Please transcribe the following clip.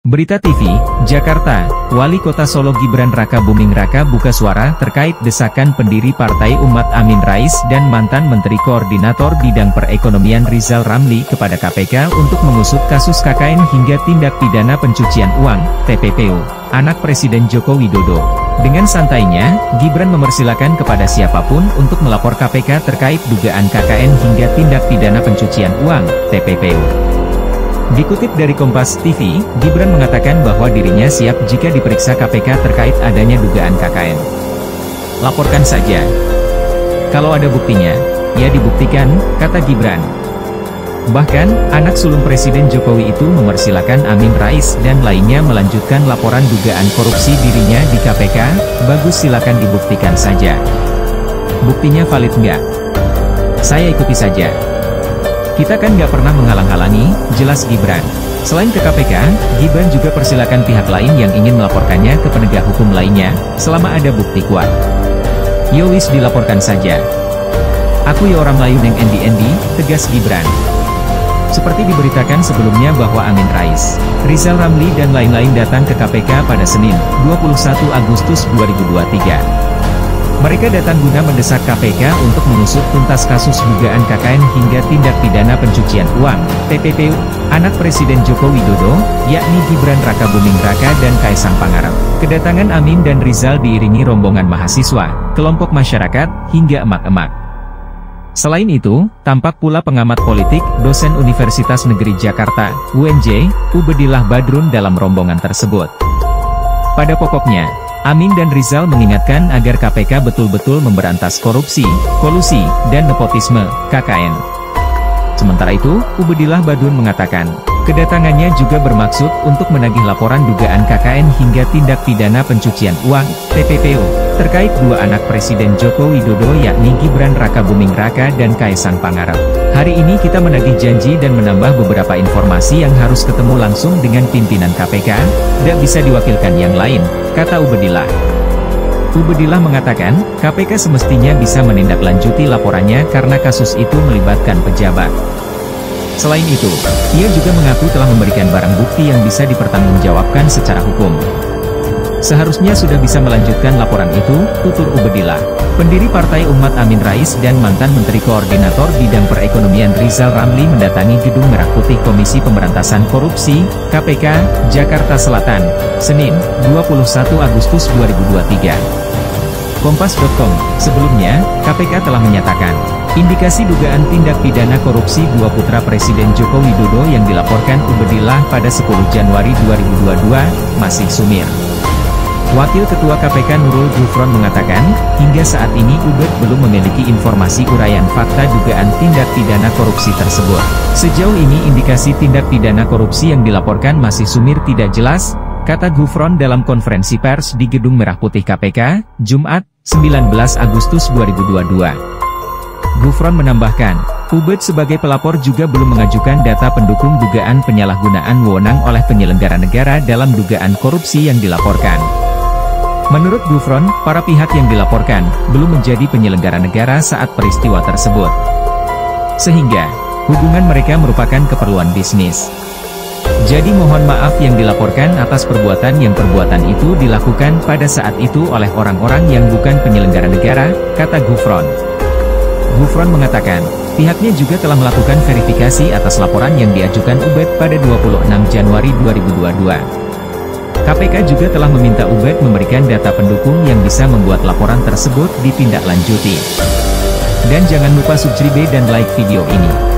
Berita TV, Jakarta, Wali Kota Solo Gibran Raka Buming Raka buka suara terkait desakan pendiri Partai Umat Amin Rais dan mantan Menteri Koordinator Bidang Perekonomian Rizal Ramli kepada KPK untuk mengusut kasus KKN hingga tindak pidana pencucian uang, TPPU, anak Presiden Joko Widodo. Dengan santainya, Gibran mempersilakan kepada siapapun untuk melapor KPK terkait dugaan KKN hingga tindak pidana pencucian uang, TPPU. Dikutip dari Kompas TV, Gibran mengatakan bahwa dirinya siap jika diperiksa KPK terkait adanya dugaan KKN. Laporkan saja. Kalau ada buktinya, ya dibuktikan, kata Gibran. Bahkan, anak sulung Presiden Jokowi itu mempersilahkan Amin Rais dan lainnya melanjutkan laporan dugaan korupsi dirinya di KPK, bagus silakan dibuktikan saja. Buktinya valid nggak? Saya ikuti saja. Kita kan nggak pernah menghalang-halangi, jelas Gibran. Selain ke KPK, Gibran juga persilakan pihak lain yang ingin melaporkannya ke penegak hukum lainnya, selama ada bukti kuat. Yowis dilaporkan saja. Aku ya orang Melayu neng endi-endi, tegas Gibran. Seperti diberitakan sebelumnya bahwa Amin Rais, Rizal Ramli dan lain-lain datang ke KPK pada Senin, 21 Agustus 2023. Mereka datang guna mendesak KPK untuk mengusut tuntas kasus dugaan KKN hingga tindak pidana pencucian uang, TPPU, anak Presiden Joko Widodo, yakni Gibran Raka Buming Raka dan Kaisang Pangarep. Kedatangan Amin dan Rizal diiringi rombongan mahasiswa, kelompok masyarakat, hingga emak-emak. Selain itu, tampak pula pengamat politik, dosen Universitas Negeri Jakarta, UNJ, Ubedillah Badrun dalam rombongan tersebut. Pada pokoknya, Amin dan Rizal mengingatkan agar KPK betul-betul memberantas korupsi, kolusi, dan nepotisme, KKN. Sementara itu, Ubedillah Badrun mengatakan, kedatangannya juga bermaksud untuk menagih laporan dugaan KKN hingga tindak pidana pencucian uang, TPPU, terkait dua anak Presiden Joko Widodo yakni Gibran Raka Buming Raka dan Kaisang Pangarep. Hari ini kita menagih janji dan menambah beberapa informasi yang harus ketemu langsung dengan pimpinan KPK, tidak bisa diwakilkan yang lain, kata Ubedillah. Ubedillah mengatakan, KPK semestinya bisa menindaklanjuti laporannya karena kasus itu melibatkan pejabat. Selain itu, ia juga mengaku telah memberikan barang bukti yang bisa dipertanggungjawabkan secara hukum. Seharusnya sudah bisa melanjutkan laporan itu, tutur Ubedillah. Pendiri Partai Umat Amin Rais dan mantan Menteri Koordinator Bidang Perekonomian Rizal Ramli mendatangi Gedung Merah Putih Komisi Pemberantasan Korupsi, KPK, Jakarta Selatan, Senin, 21 Agustus 2023. Kompas.com, sebelumnya, KPK telah menyatakan, indikasi dugaan tindak pidana korupsi dua putra Presiden Joko Widodo yang dilaporkan Ubedillah pada 10 Januari 2022, masih sumir. Wakil Ketua KPK Nurul Gufron mengatakan, hingga saat ini Ubed belum memiliki informasi uraian fakta dugaan tindak pidana korupsi tersebut. Sejauh ini indikasi tindak pidana korupsi yang dilaporkan masih sumir tidak jelas, kata Gufron dalam konferensi pers di Gedung Merah Putih KPK, Jumat, 19 Agustus 2022. Gufron menambahkan, Ubed sebagai pelapor juga belum mengajukan data pendukung dugaan penyalahgunaan wewenang oleh penyelenggara negara dalam dugaan korupsi yang dilaporkan. Menurut Gufron, para pihak yang dilaporkan belum menjadi penyelenggara negara saat peristiwa tersebut. Sehingga, hubungan mereka merupakan keperluan bisnis. Jadi mohon maaf yang dilaporkan atas perbuatan itu dilakukan pada saat itu oleh orang-orang yang bukan penyelenggara negara, kata Gufron. Gufron mengatakan, pihaknya juga telah melakukan verifikasi atas laporan yang diajukan Ubed pada 26 Januari 2022. KPK juga telah meminta Ubed memberikan data pendukung yang bisa membuat laporan tersebut ditindaklanjuti. Dan jangan lupa subscribe dan like video ini.